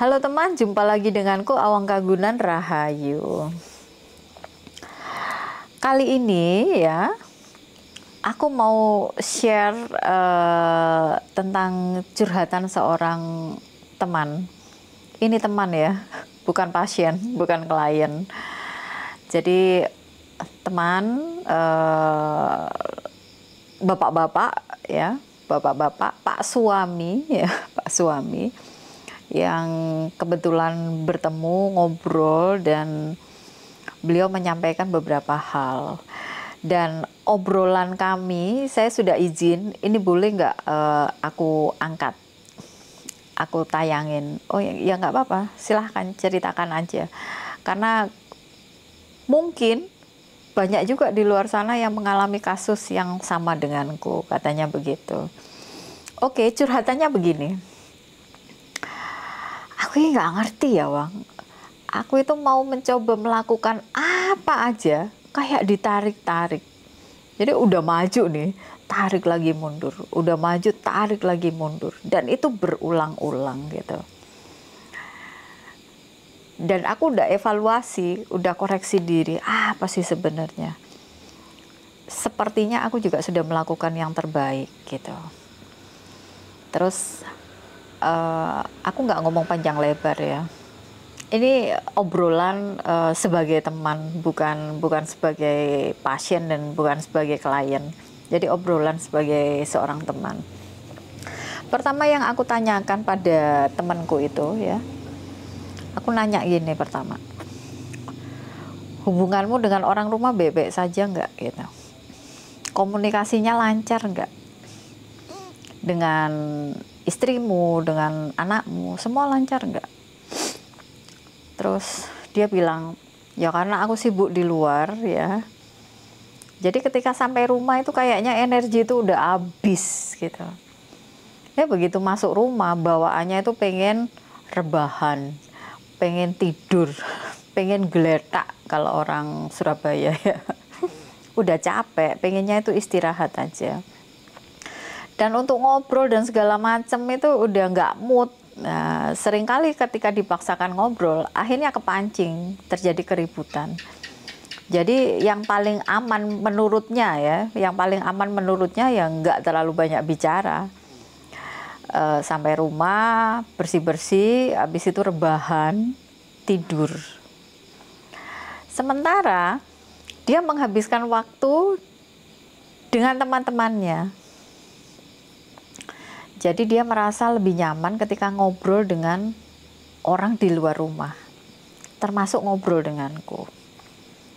Halo teman, jumpa lagi denganku Awang Kagunan Rahayu. Kali ini ya, aku mau share tentang curhatan seorang teman. Ini teman ya, bukan pasien, bukan klien. Jadi teman, bapak-bapak ya, bapak-bapak, pak suami ya, pak suami yang kebetulan bertemu, ngobrol, dan beliau menyampaikan beberapa hal. Dan obrolan kami, saya sudah izin, ini boleh nggak aku angkat, aku tayangin? Oh ya nggak apa-apa, silahkan ceritakan aja. Karena mungkin banyak juga di luar sana yang mengalami kasus yang sama denganku, katanya begitu. Oke, curhatannya begini. Aku nggak ngerti ya, Wang. Aku itu mau mencoba melakukan apa aja, kayak ditarik-tarik. Jadi udah maju nih, tarik lagi mundur. Udah maju, tarik lagi mundur. Dan itu berulang-ulang gitu. Dan aku udah evaluasi, udah koreksi diri. Apa sih sebenarnya? Sepertinya aku juga sudah melakukan yang terbaik gitu. Terus aku nggak ngomong panjang lebar ya. Ini obrolan sebagai teman, bukan sebagai pasien dan bukan sebagai klien. Jadi obrolan sebagai seorang teman. Pertama yang aku tanyakan pada temanku itu ya, aku nanya gini pertama, hubunganmu dengan orang rumah baik-baik saja nggak gitu? Komunikasinya lancar nggak? Dengan istrimu, dengan anakmu, semua lancar nggak? Terus dia bilang, ya karena aku sibuk di luar ya. Jadi ketika sampai rumah itu kayaknya energi itu udah habis gitu. Ya begitu masuk rumah bawaannya itu pengen rebahan, pengen tidur, pengen geletak kalau orang Surabaya ya. Udah capek, pengennya itu istirahat aja. Dan untuk ngobrol dan segala macam itu udah nggak mood. Nah, seringkali ketika dipaksakan ngobrol, akhirnya kepancing, terjadi keributan. Jadi yang paling aman menurutnya ya, yang paling aman menurutnya ya nggak terlalu banyak bicara. Sampai rumah, bersih-bersih, habis itu rebahan, tidur. Sementara dia menghabiskan waktu dengan teman-temannya. Jadi dia merasa lebih nyaman ketika ngobrol dengan orang di luar rumah, termasuk ngobrol denganku.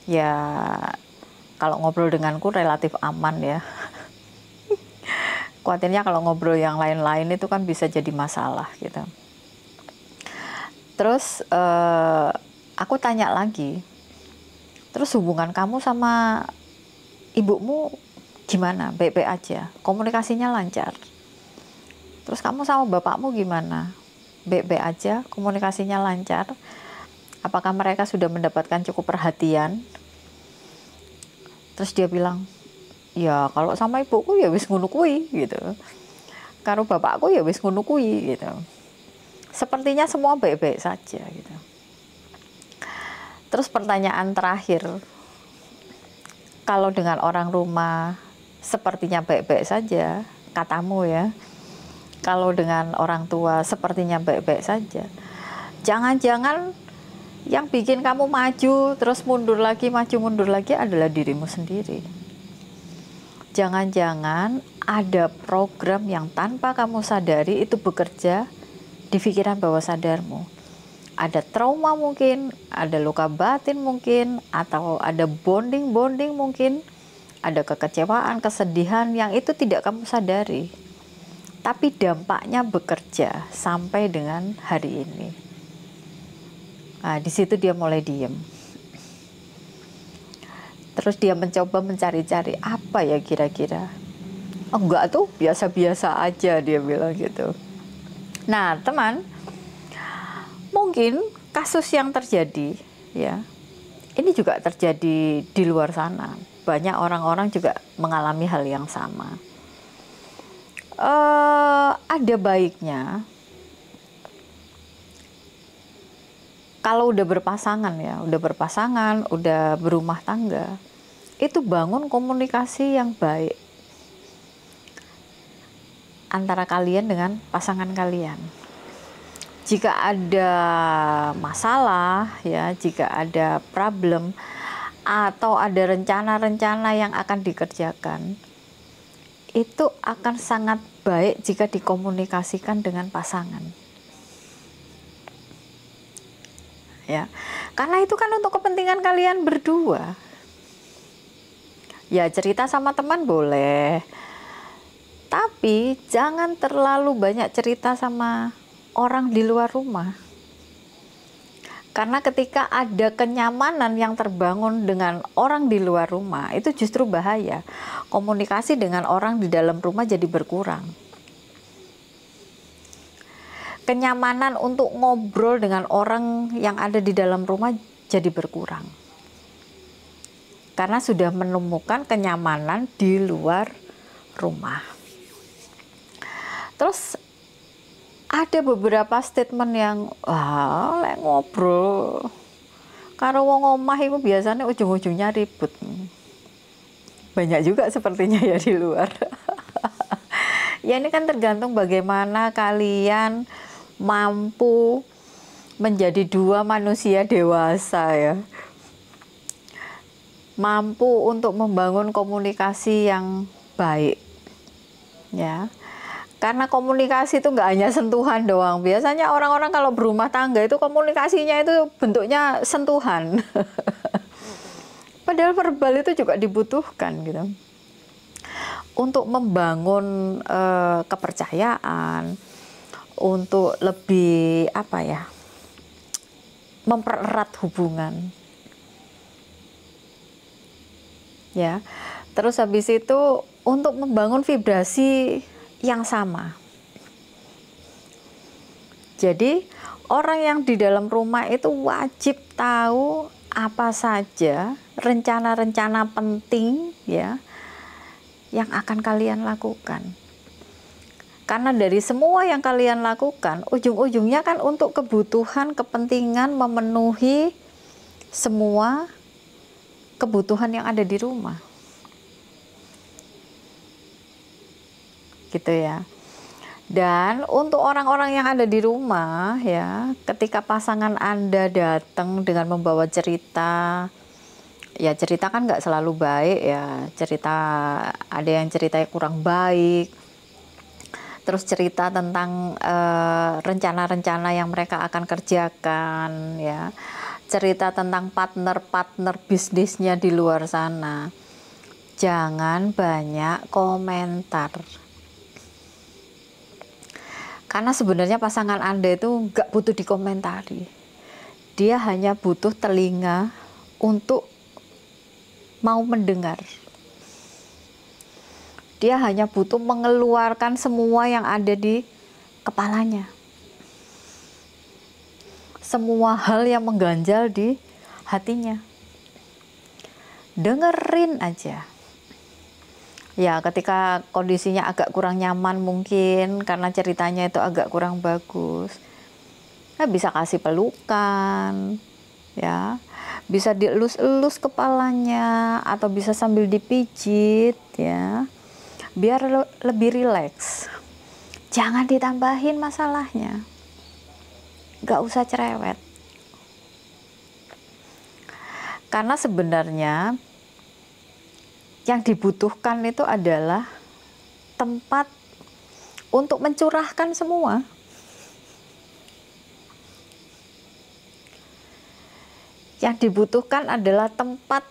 Ya, kalau ngobrol denganku relatif aman ya. Khawatirnya kalau ngobrol yang lain-lain itu kan bisa jadi masalah gitu. Terus aku tanya lagi, terus hubungan kamu sama ibumu gimana? Baik-baik aja? Komunikasinya lancar? Terus kamu sama bapakmu gimana? Baik-baik aja, komunikasinya lancar? Apakah mereka sudah mendapatkan cukup perhatian? Terus dia bilang, ya kalau sama ibuku ya wis ngono kuwi gitu. Karo bapakku ya wis ngono kuwi gitu. Sepertinya semua baik-baik saja gitu. Terus pertanyaan terakhir, kalau dengan orang rumah sepertinya baik-baik saja, katamu ya. Kalau dengan orang tua sepertinya baik-baik saja. Jangan-jangan yang bikin kamu maju terus mundur lagi, maju mundur lagi adalah dirimu sendiri. Jangan-jangan ada program yang tanpa kamu sadari itu bekerja di pikiran bawah sadarmu. Ada trauma mungkin, ada luka batin mungkin, atau ada bonding-bonding mungkin, ada kekecewaan, kesedihan yang itu tidak kamu sadari. Tapi dampaknya bekerja sampai dengan hari ini. Nah, di situ dia mulai diem. Terus dia mencoba mencari-cari apa ya kira-kira. Oh, enggak tuh, biasa-biasa aja dia bilang gitu. Nah, teman, mungkin kasus yang terjadi ya, ini juga terjadi di luar sana. Banyak orang-orang juga mengalami hal yang sama. Ada baiknya Kalau udah berpasangan ya, udah berumah tangga, itu bangun komunikasi yang baik antara kalian dengan pasangan kalian. Jika ada masalah ya, jika ada problem atau ada rencana-rencana yang akan dikerjakan, itu akan sangat baik jika dikomunikasikan dengan pasangan. Ya, karena itu kan untuk kepentingan kalian berdua. Ya, cerita sama teman boleh, tapi jangan terlalu banyak cerita sama orang di luar rumah. Karena ketika ada kenyamanan yang terbangun dengan orang di luar rumah, itu justru bahaya. Komunikasi dengan orang di dalam rumah jadi berkurang. Kenyamanan untuk ngobrol dengan orang yang ada di dalam rumah jadi berkurang. Karena sudah menemukan kenyamanan di luar rumah. Terus ada beberapa statement yang lek ngobrol karo wong omah itu biasanya ujung-ujungnya ribut. Banyak juga sepertinya ya di luar. Ya ini kan tergantung bagaimana kalian mampu menjadi dua manusia dewasa ya. Mampu untuk membangun komunikasi yang baik. Ya. Karena komunikasi itu nggak hanya sentuhan doang. Biasanya orang-orang kalau berumah tangga itu komunikasinya itu bentuknya sentuhan. Padahal verbal itu juga dibutuhkan gitu. Untuk membangun kepercayaan, untuk lebih mempererat hubungan. Ya. Terus habis itu untuk membangun vibrasi yang sama. Jadi orang yang di dalam rumah itu wajib tahu apa saja rencana-rencana penting ya yang akan kalian lakukan. Karena dari semua yang kalian lakukan, ujung-ujungnya kan untuk kebutuhan, kepentingan memenuhi semua kebutuhan yang ada di rumah. Gitu ya. Dan untuk orang-orang yang ada di rumah ya, ketika pasangan Anda datang dengan membawa cerita, ya cerita kan nggak selalu baik ya, cerita ada yang ceritanya kurang baik, terus cerita tentang rencana-rencana yang mereka akan kerjakan ya, cerita tentang partner-partner bisnisnya di luar sana. Jangan banyak komentar. Karena sebenarnya pasangan Anda itu nggak butuh dikomentari. Dia hanya butuh telinga untuk mau mendengar. Dia hanya butuh mengeluarkan semua yang ada di kepalanya. Semua hal yang mengganjal di hatinya. Dengerin aja. Ya, ketika kondisinya agak kurang nyaman mungkin karena ceritanya itu agak kurang bagus, nah bisa kasih pelukan, ya, bisa dielus-elus kepalanya atau bisa sambil dipijit, ya, biar lebih rileks. Jangan ditambahin masalahnya, nggak usah cerewet, karena sebenarnya yang dibutuhkan itu adalah tempat untuk mencurahkan semua. Yang dibutuhkan adalah tempat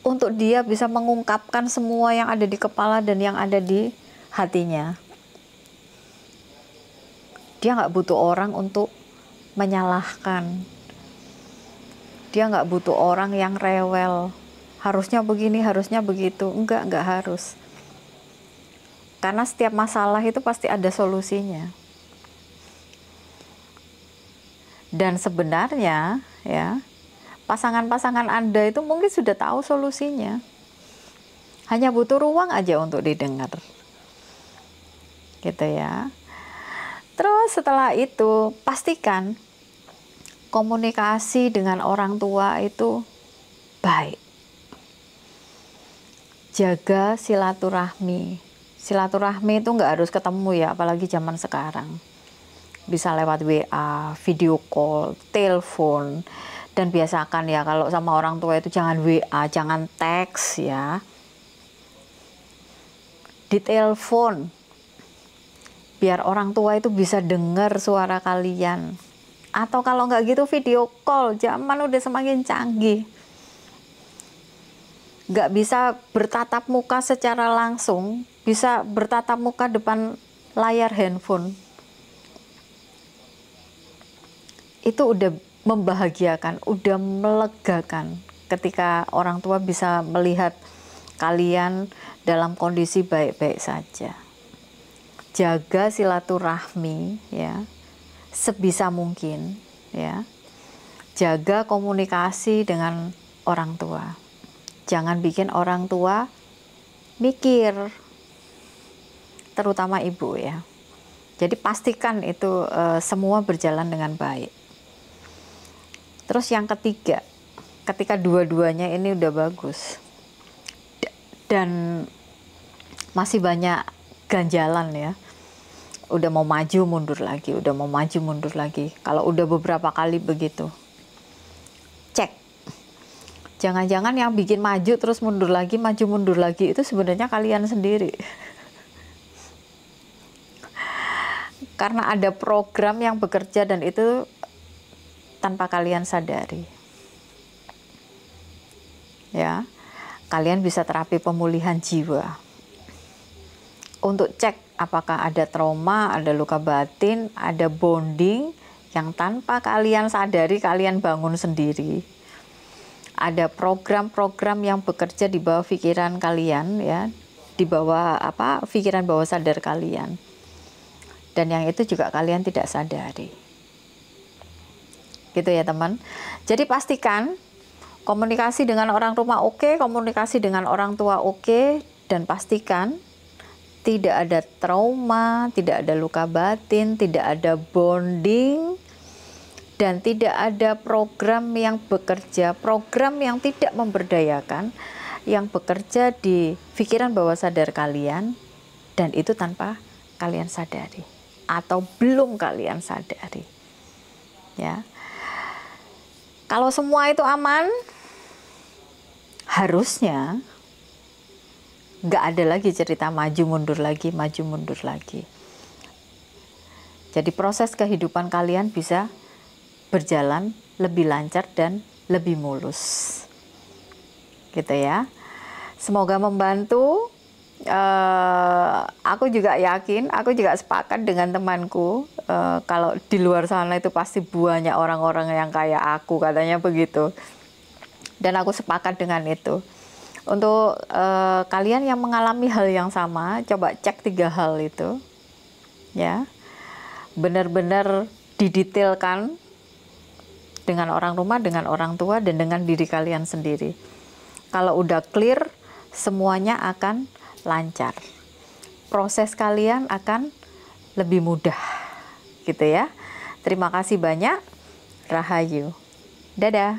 untuk dia bisa mengungkapkan semua yang ada di kepala dan yang ada di hatinya. Dia nggak butuh orang untuk menyalahkan. Dia nggak butuh orang yang rewel. Harusnya begini, harusnya begitu. Enggak harus. Karena setiap masalah itu pasti ada solusinya. Dan sebenarnya, ya, pasangan-pasangan Anda itu mungkin sudah tahu solusinya. Hanya butuh ruang aja untuk didengar. Gitu ya. Terus setelah itu, pastikan komunikasi dengan orang tua itu baik. Jaga silaturahmi. Silaturahmi itu nggak harus ketemu ya, apalagi zaman sekarang. Bisa lewat WA, video call, telepon. Dan biasakan ya kalau sama orang tua itu jangan WA, jangan teks ya. Ditelepon. Biar orang tua itu bisa dengar suara kalian. Atau kalau nggak gitu video call, zaman udah semakin canggih. Nggak bisa bertatap muka secara langsung, bisa bertatap muka depan layar handphone. Itu udah membahagiakan, udah melegakan ketika orang tua bisa melihat kalian dalam kondisi baik-baik saja. Jaga silaturahmi ya, sebisa mungkin ya. Jaga komunikasi dengan orang tua. Jangan bikin orang tua mikir, terutama ibu ya. Jadi pastikan itu semua berjalan dengan baik. Terus yang ketiga, ketika dua-duanya ini udah bagus dan masih banyak ganjalan ya, udah mau maju mundur lagi, udah mau maju mundur lagi. Kalau udah beberapa kali begitu, cek. Jangan-jangan yang bikin maju terus mundur lagi, maju mundur lagi itu sebenarnya kalian sendiri. Karena ada program yang bekerja dan itu tanpa kalian sadari. Ya, kalian bisa terapi pemulihan jiwa. Untuk cek apakah ada trauma, ada luka batin, ada bonding yang tanpa kalian sadari kalian bangun sendiri. Ada program-program yang bekerja di bawah pikiran kalian ya, di bawah pikiran bawah sadar kalian. Dan yang itu juga kalian tidak sadari. Gitu ya teman. Jadi pastikan komunikasi dengan orang rumah oke, komunikasi dengan orang tua oke, dan pastikan tidak ada trauma, tidak ada luka batin, tidak ada bonding, dan tidak ada program yang bekerja, program yang tidak memberdayakan, yang bekerja di pikiran bawah sadar kalian, dan itu tanpa kalian sadari, atau belum kalian sadari. Ya. Kalau semua itu aman, harusnya nggak ada lagi cerita maju mundur lagi, maju mundur lagi. Jadi proses kehidupan kalian bisa berjalan lebih lancar dan lebih mulus. Gitu ya. Semoga membantu. Aku juga yakin, aku juga sepakat dengan temanku. Kalau di luar sana itu pasti banyak orang-orang yang kayak aku, katanya begitu. Dan aku sepakat dengan itu. Untuk kalian yang mengalami hal yang sama, coba cek 3 hal itu. Ya. Benar-benar didetailkan dengan orang rumah, dengan orang tua, dan dengan diri kalian sendiri. Kalau udah clear, semuanya akan lancar. Proses kalian akan lebih mudah. Gitu ya. Terima kasih banyak. Rahayu. Dadah.